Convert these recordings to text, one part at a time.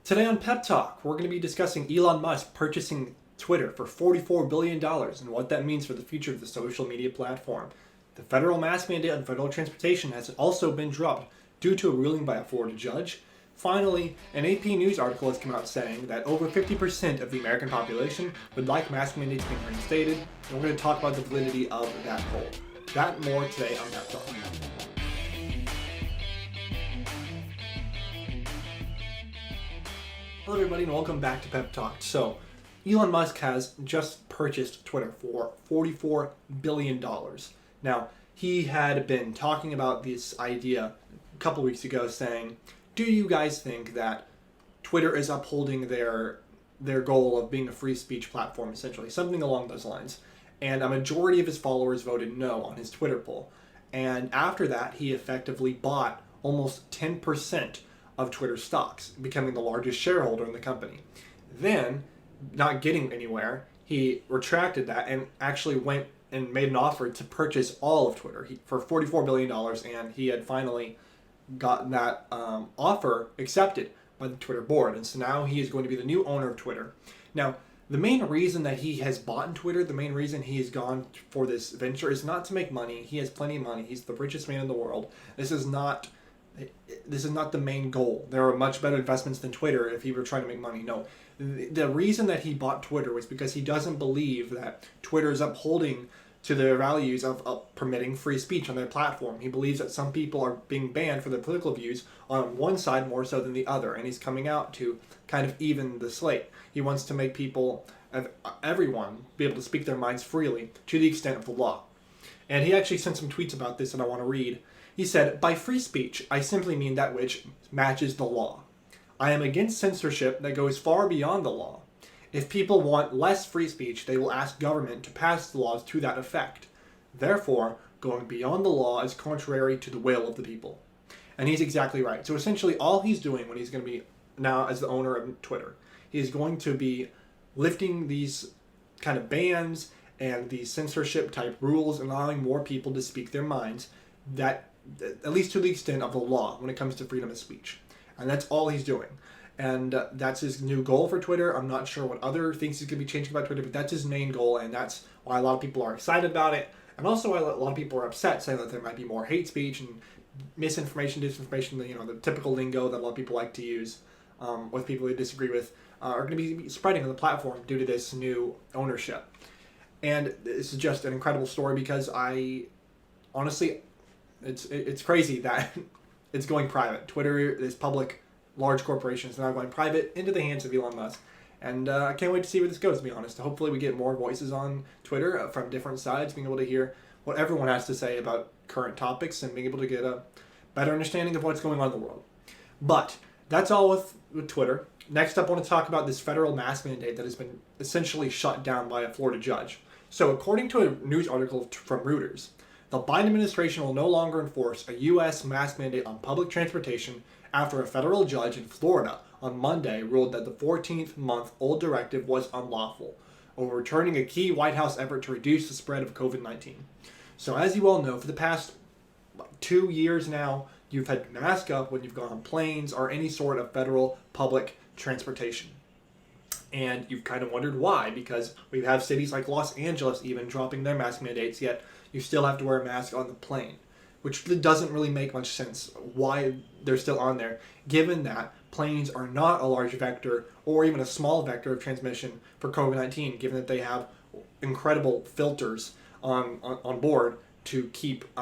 Today on Pep Talk, we're going to be discussing Elon Musk purchasing Twitter for $44 billion and what that means for the future of the social media platform. The federal mask mandate on federal transportation has also been dropped due to a ruling by a Florida judge. Finally, an AP News article has come out saying that over 50% of the American population would like mask mandates being reinstated, and we're going to talk about the validity of that poll. That and more today on Pep Talk. Hello everybody and welcome back to Pep Talk. So, Elon Musk has just purchased Twitter for $44 billion. Now, he had been talking about this idea a couple weeks ago saying, do you guys think that Twitter is upholding their goal of being a free speech platform, essentially? Something along those lines. And a majority of his followers voted no on his Twitter poll. And after that, he effectively bought almost 10% of Twitter stocks, becoming the largest shareholder in the company. Then, not getting anywhere, he retracted that and actually went and made an offer to purchase all of Twitter for $44 billion, and he had finally gotten that offer accepted by the Twitter board. And so now he is going to be the new owner of Twitter. Now, the main reason that he has bought Twitter, the main reason he has gone for this venture is not to make money. He has plenty of money. He's the richest man in the world. This is not the main goal. There are much better investments than Twitter if he were trying to make money. No. The reason that he bought Twitter was because he doesn't believe that Twitter is upholding to their values of permitting free speech on their platform. He believes that some people are being banned for their political views on one side more so than the other, and he's coming out to kind of even the slate. He wants to make people, everyone, be able to speak their minds freely to the extent of the law. And he actually sent some tweets about this that I want to read. He said, "By free speech, I simply mean that which matches the law. I am against censorship that goes far beyond the law. If people want less free speech, they will ask government to pass laws to that effect. Therefore, going beyond the law is contrary to the will of the people." And he's exactly right. So essentially all he's doing when he's going to be now as the owner of Twitter, he's going to be lifting these kind of bans and these censorship type rules and allowing more people to speak their minds, that at least to the extent of the law when it comes to freedom of speech. And that's all he's doing. And that's his new goal for Twitter. I'm not sure what other things he's going to be changing about Twitter, but that's his main goal, and that's why a lot of people are excited about it. And also why a lot of people are upset, saying that there might be more hate speech and misinformation, disinformation, the typical lingo that a lot of people like to use with people they disagree with, are going to be spreading on the platform due to this new ownership. And this is just an incredible story because honestly, it's crazy that it's going private. Twitter, this public, large corporation, is now going private into the hands of Elon Musk. And I can't wait to see where this goes, to be honest. Hopefully we get more voices on Twitter from different sides, being able to hear what everyone has to say about current topics and being able to get a better understanding of what's going on in the world. But that's all with Twitter. Next up, I want to talk about this federal mask mandate that has been essentially shut down by a Florida judge. So according to a news article from Reuters, the Biden administration will no longer enforce a U.S. mask mandate on public transportation after a federal judge in Florida on Monday ruled that the 14-month-old directive was unlawful, overturning a key White House effort to reduce the spread of COVID-19. So as you all know, for the past 2 years now, you've had to mask up when you've gone on planes or any sort of federal public transportation. And you've kind of wondered why, because we have cities like Los Angeles even dropping their mask mandates, yet you still have to wear a mask on the plane, which doesn't really make much sense why they're still on there, given that planes are not a large vector or even a small vector of transmission for COVID-19, given that they have incredible filters on board to keep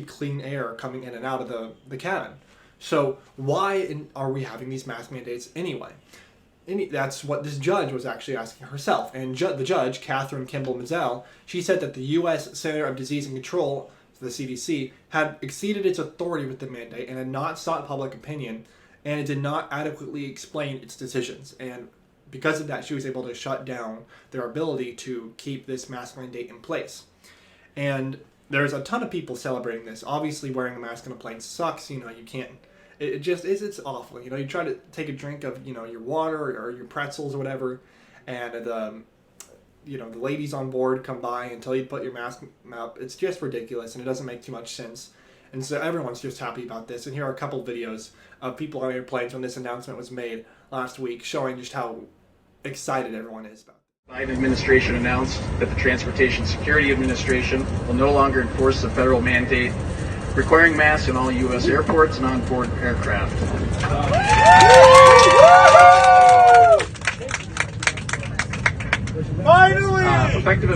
clean air coming in and out of the cabin. So why are we having these mask mandates anyway? That's what this judge was actually asking herself. And the judge, Catherine Kimball Mizell, she said that the U.S. Center of Disease and Control, the CDC, had exceeded its authority with the mandate and had not sought public opinion, and it did not adequately explain its decisions. And because of that, she was able to shut down their ability to keep this mask mandate in place. And there's a ton of people celebrating this. Obviously, wearing a mask on a plane sucks. You can't. It just is. It's awful. You try to take a drink of your water or your pretzels or whatever, and the ladies on board come by and tell you to put your mask up. It's just ridiculous, and it doesn't make too much sense. And so everyone's just happy about this. And here are a couple videos of people on airplanes when this announcement was made last week, showing just how excited everyone is about it. The Biden administration announced that the Transportation Security Administration will no longer enforce the federal mandate requiring masks in all U.S. airports and on-board aircraft. Finally! Effective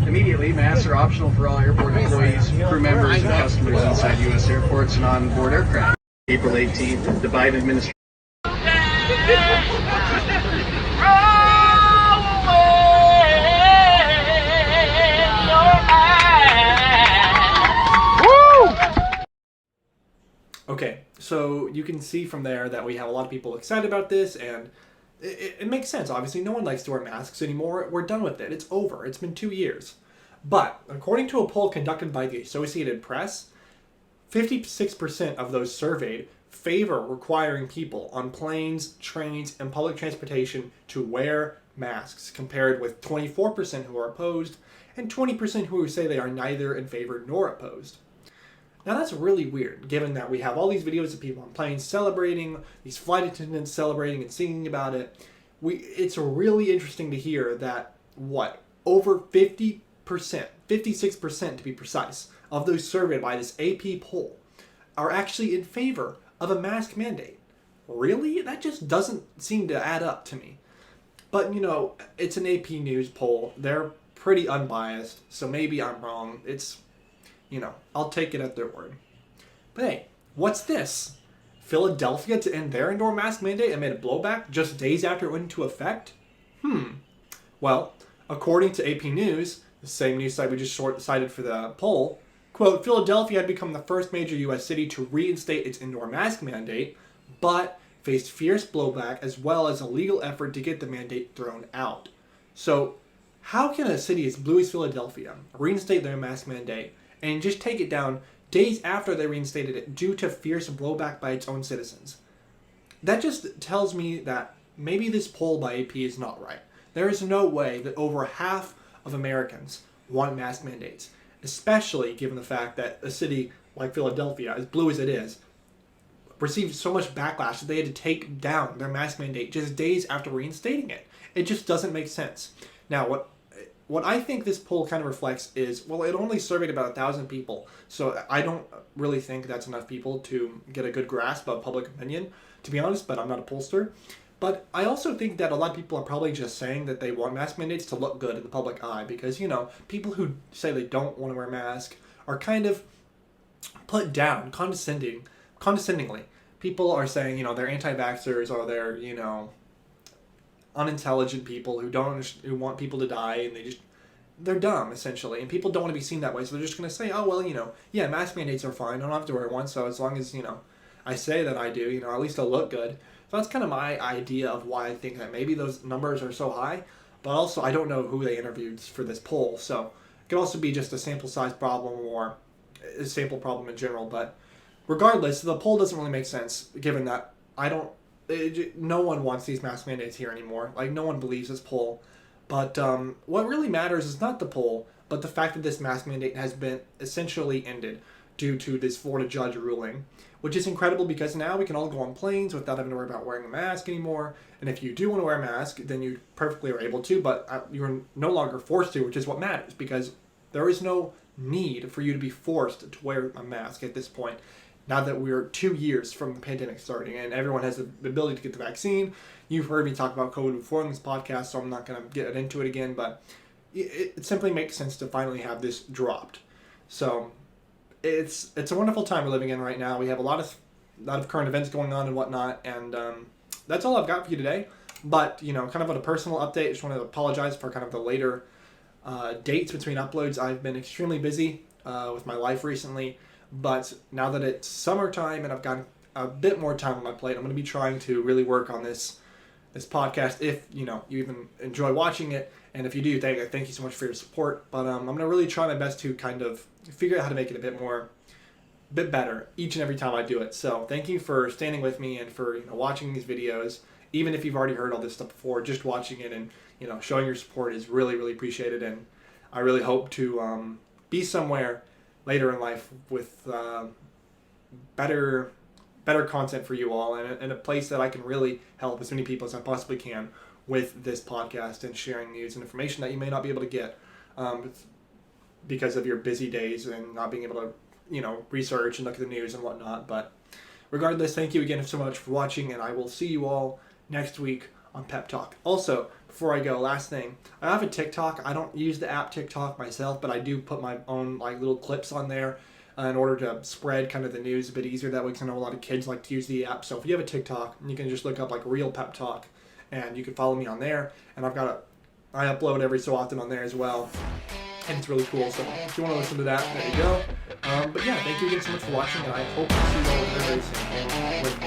immediately, masks are optional for all airport employees, crew members, and customers inside U.S. airports and on-board aircraft. April 18th, the Biden administration. Okay, so you can see from there that we have a lot of people excited about this, and it makes sense. Obviously, no one likes to wear masks anymore. We're done with it. It's over. It's been 2 years. But according to a poll conducted by the Associated Press, 56% of those surveyed favor requiring people on planes, trains, and public transportation to wear masks, compared with 24% who are opposed and 20% who say they are neither in favor nor opposed. Now that's really weird, given that we have all these videos of people on planes celebrating, these flight attendants celebrating and singing about it. It's really interesting to hear that, over 50%, 56% to be precise, of those surveyed by this AP poll are actually in favor of a mask mandate. Really? That just doesn't seem to add up to me. But, it's an AP News poll. They're pretty unbiased, so maybe I'm wrong. I'll take it at their word. But hey, what's this? Philadelphia to end their indoor mask mandate amid a blowback just days after it went into effect? Well, according to AP News, the same news site we just cited for the poll, quote, Philadelphia had become the first major U.S. city to reinstate its indoor mask mandate, but faced fierce blowback as well as a legal effort to get the mandate thrown out. So, how can a city as blue as Philadelphia reinstate their mask mandate and just take it down days after they reinstated it due to fierce blowback by its own citizens? That just tells me that maybe this poll by AP is not right. There is no way that over half of Americans want mask mandates, especially given the fact that a city like Philadelphia, as blue as it is, received so much backlash that they had to take down their mask mandate just days after reinstating it. It just doesn't make sense. Now, what I think this poll kind of reflects is, it only surveyed about 1,000 people, so I don't really think that's enough people to get a good grasp of public opinion, to be honest, but I'm not a pollster. But I also think that a lot of people are probably just saying that they want mask mandates to look good in the public eye, because, people who say they don't want to wear a mask are kind of put down condescendingly. People are saying, they're anti-vaxxers, or they're, unintelligent people who want people to die, and they're dumb, essentially, and people don't want to be seen that way, so they're just going to say, mask mandates are fine, I don't have to wear one, so as long as, I say that I do, at least I'll look good. So that's kind of my idea of why I think that maybe those numbers are so high, but also I don't know who they interviewed for this poll, so it could also be just a sample size problem or a sample problem in general, but regardless, the poll doesn't really make sense, given that no one wants these mask mandates here anymore. No one believes this poll. But what really matters is not the poll, but the fact that this mask mandate has been essentially ended due to this Florida judge ruling, which is incredible because now we can all go on planes without having to worry about wearing a mask anymore. And if you do want to wear a mask, then you perfectly are able to, but you're no longer forced to, which is what matters, because there is no need for you to be forced to wear a mask at this point. Now that we're 2 years from the pandemic starting and everyone has the ability to get the vaccine. You've heard me talk about COVID before in this podcast, so I'm not going to get into it again, but it simply makes sense to finally have this dropped. So it's a wonderful time we're living in right now. We have a lot of current events going on and whatnot, and that's all I've got for you today. But, kind of on a personal update, I just want to apologize for kind of the later dates between uploads. I've been extremely busy with my life recently. But now that it's summertime and I've got a bit more time on my plate, I'm going to be trying to really work on this podcast. If you even enjoy watching it, and if you do, thank you so much for your support. But I'm going to really try my best to kind of figure out how to make it a bit better each and every time I do it. So thank you for standing with me and for watching these videos. Even if you've already heard all this stuff before, just watching it and showing your support is really, really appreciated. And I really hope to be somewhere later in life with better content for you all, and a place that I can really help as many people as I possibly can with this podcast and sharing news and information that you may not be able to get because of your busy days and not being able to, research and look at the news and whatnot. But regardless, thank you again so much for watching, and I will see you all next week on Pep Talk. Also, before I go, last thing, I have a TikTok. I don't use the app TikTok myself, but I do put my own little clips on there in order to spread kind of the news a bit easier that way, because I know a lot of kids like to use the app. So if you have a TikTok, you can just look up Real Pep Talk, and you can follow me on there. And I upload every so often on there as well, and it's really cool. So if you want to listen to that, there you go. But yeah, thank you again so much for watching, and I hope to see you all very soon with